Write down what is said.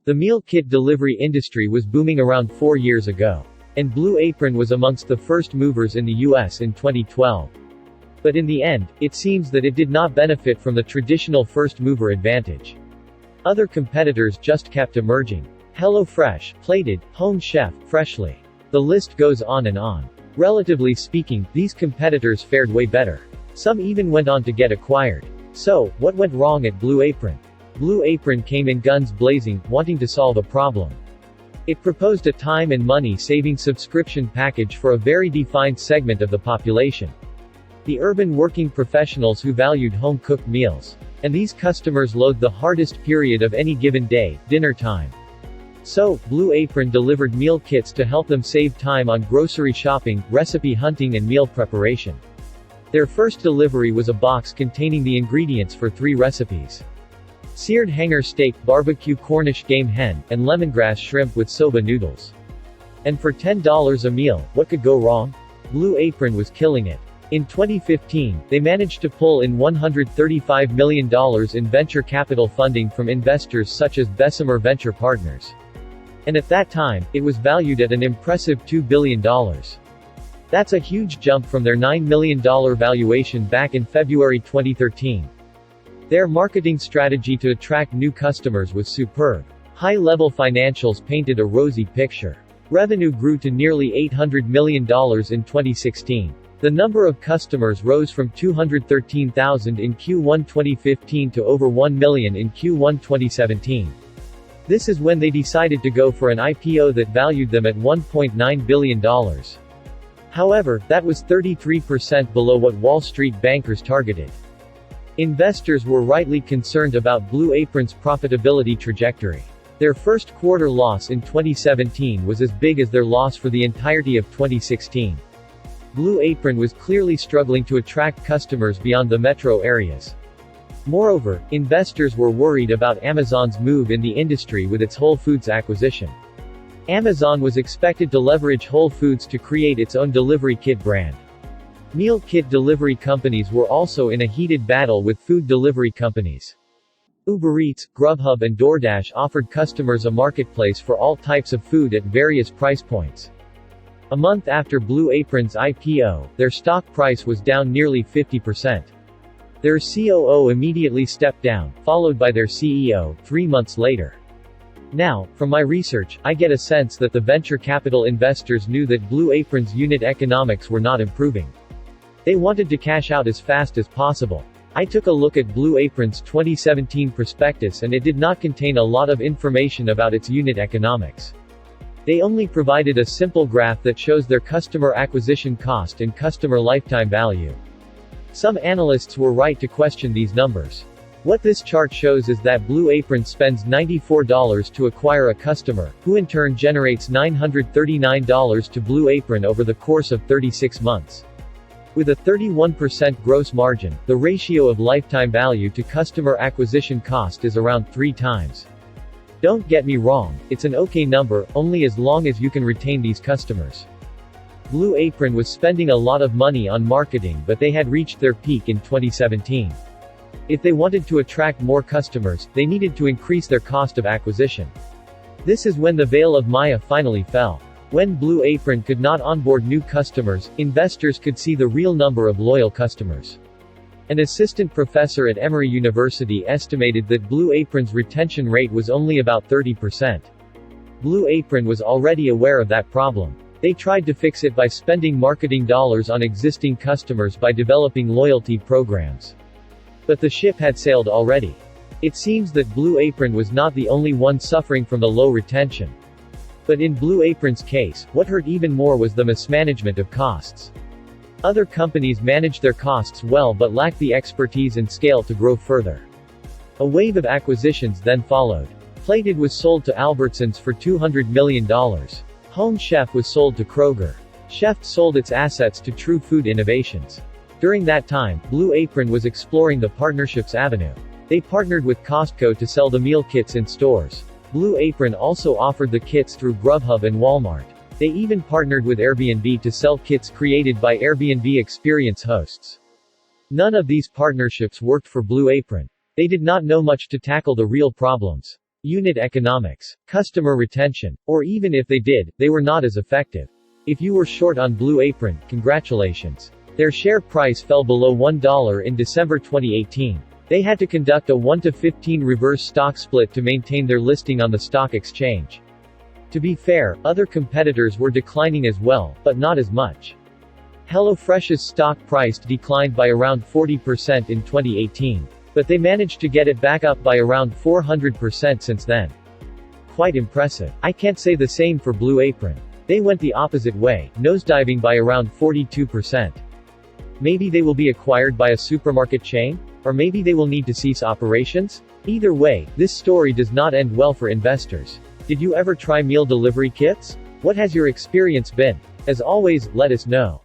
The meal kit delivery industry was booming around 4 years ago. And Blue Apron was amongst the first movers in the US in 2012. But in the end, it seems that it did not benefit from the traditional first mover advantage. Other competitors just kept emerging. HelloFresh, Plated, Home Chef, Freshly. The list goes on and on. Relatively speaking, these competitors fared way better. Some even went on to get acquired. So, what went wrong at Blue Apron? Blue Apron came in guns blazing, wanting to solve a problem. It proposed a time and money-saving subscription package for a very defined segment of the population. The urban working professionals who valued home-cooked meals. And these customers loathed the hardest period of any given day, dinner time. So, Blue Apron delivered meal kits to help them save time on grocery shopping, recipe hunting and meal preparation. Their first delivery was a box containing the ingredients for 3 recipes. Seared hanger steak, barbecue Cornish game hen, and lemongrass shrimp with soba noodles. And for $10 a meal, what could go wrong? Blue Apron was killing it. In 2015, they managed to pull in $135 million in venture capital funding from investors such as Bessemer Venture Partners. And at that time, it was valued at an impressive $2 billion. That's a huge jump from their $9 million valuation back in February 2013. Their marketing strategy to attract new customers was superb. High-level financials painted a rosy picture. Revenue grew to nearly $800 million in 2016. The number of customers rose from 213,000 in Q1 2015 to over 1 million in Q1 2017. This is when they decided to go for an IPO that valued them at $1.9 billion. However, that was 33% below what Wall Street bankers targeted. Investors were rightly concerned about Blue Apron's profitability trajectory. Their first quarter loss in 2017 was as big as their loss for the entirety of 2016. Blue Apron was clearly struggling to attract customers beyond the metro areas. Moreover, investors were worried about Amazon's move in the industry with its Whole Foods acquisition. Amazon was expected to leverage Whole Foods to create its own delivery kit brand. Meal kit delivery companies were also in a heated battle with food delivery companies. Uber Eats, Grubhub and DoorDash offered customers a marketplace for all types of food at various price points. A month after Blue Apron's IPO, their stock price was down nearly 50%. Their COO immediately stepped down, followed by their CEO, 3 months later. Now, from my research, I get a sense that the venture capital investors knew that Blue Apron's unit economics were not improving. They wanted to cash out as fast as possible. I took a look at Blue Apron's 2017 prospectus and it did not contain a lot of information about its unit economics. They only provided a simple graph that shows their customer acquisition cost and customer lifetime value. Some analysts were right to question these numbers. What this chart shows is that Blue Apron spends $94 to acquire a customer, who in turn generates $939 to Blue Apron over the course of 36 months. With a 31% gross margin, the ratio of lifetime value to customer acquisition cost is around 3 times. Don't get me wrong, it's an okay number, only as long as you can retain these customers. Blue Apron was spending a lot of money on marketing, but they had reached their peak in 2017. If they wanted to attract more customers, they needed to increase their cost of acquisition. This is when the veil of Maya finally fell. When Blue Apron could not onboard new customers, investors could see the real number of loyal customers. An assistant professor at Emory University estimated that Blue Apron's retention rate was only about 30%. Blue Apron was already aware of that problem. They tried to fix it by spending marketing dollars on existing customers by developing loyalty programs. But the ship had sailed already. It seems that Blue Apron was not the only one suffering from the low retention. But in Blue Apron's case, what hurt even more was the mismanagement of costs. Other companies managed their costs well but lacked the expertise and scale to grow further. A wave of acquisitions then followed. Plated was sold to Albertsons for $200 million. Home Chef was sold to Kroger. Chef sold its assets to True Food Innovations. During that time, Blue Apron was exploring the partnerships avenue. They partnered with Costco to sell the meal kits in stores. Blue Apron also offered the kits through Grubhub and Walmart. They even partnered with Airbnb to sell kits created by Airbnb experience hosts. None of these partnerships worked for Blue Apron. They did not know much to tackle the real problems. unit economics, customer retention, or even if they did, they were not as effective. If you were short on Blue Apron, congratulations. Their share price fell below $1 in December 2018. They had to conduct a 1-to-15 reverse stock split to maintain their listing on the stock exchange. To be fair, other competitors were declining as well, but not as much. HelloFresh's stock price declined by around 40% in 2018. But they managed to get it back up by around 400% since then. Quite impressive. I can't say the same for Blue Apron. They went the opposite way, nosediving by around 42%. Maybe they will be acquired by a supermarket chain? Or maybe they will need to cease operations? Either way, this story does not end well for investors. Did you ever try meal delivery kits? What has your experience been? As always, let us know.